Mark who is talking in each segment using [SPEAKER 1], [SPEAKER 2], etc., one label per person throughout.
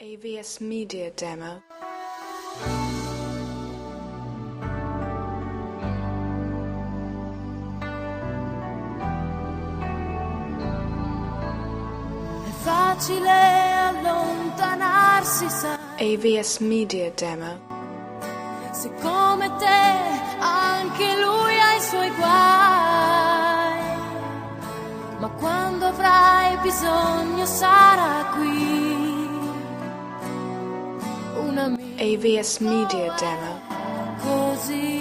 [SPEAKER 1] AVS Media Demo.
[SPEAKER 2] È facile allontanarsi, sai,
[SPEAKER 1] AVS Media Demo.
[SPEAKER 2] se come te anche lui ha i suoi guai, ma quando avrai bisogno sarà qui un amico
[SPEAKER 1] AVS Media Demo.
[SPEAKER 2] così.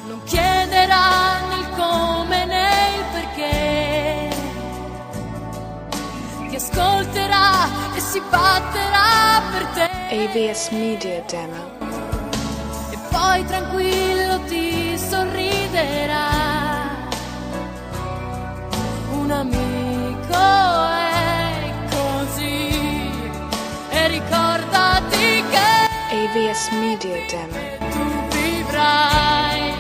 [SPEAKER 2] Non chiederà né il come né il perché, ti ascolterà e si batterà per te.
[SPEAKER 1] AVS Media Demo.
[SPEAKER 2] E poi tranquillo ti sorriderà. Un amico è così. E ricordati che
[SPEAKER 1] AVS Media Demo.
[SPEAKER 2] tu vivrai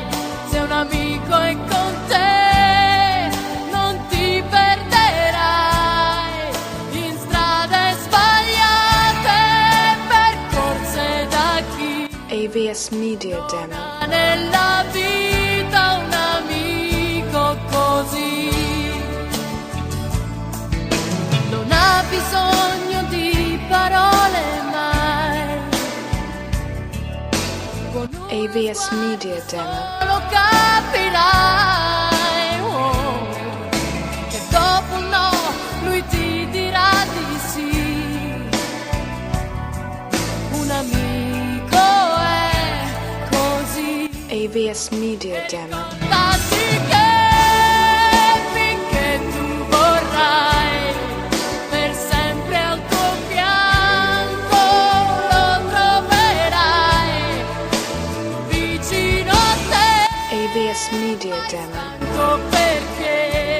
[SPEAKER 2] se un amico è con te. Non ti perderai in strade sbagliate, percorse da chi
[SPEAKER 1] AVS Media Demo.
[SPEAKER 2] ha nella vita un amico così. Non ha bisogno di parole mai, con un
[SPEAKER 1] AVS Media Demo.
[SPEAKER 2] lo capirai, oh, che dopo un no lui ti dirà di sì. Un amico è così.
[SPEAKER 1] AVS Media Demo.
[SPEAKER 2] Tatti che finché tu vorrai, per sempre al tuo fianco lo troverai, vicino a te.
[SPEAKER 1] AVS Media Demo.
[SPEAKER 2] Ecco perché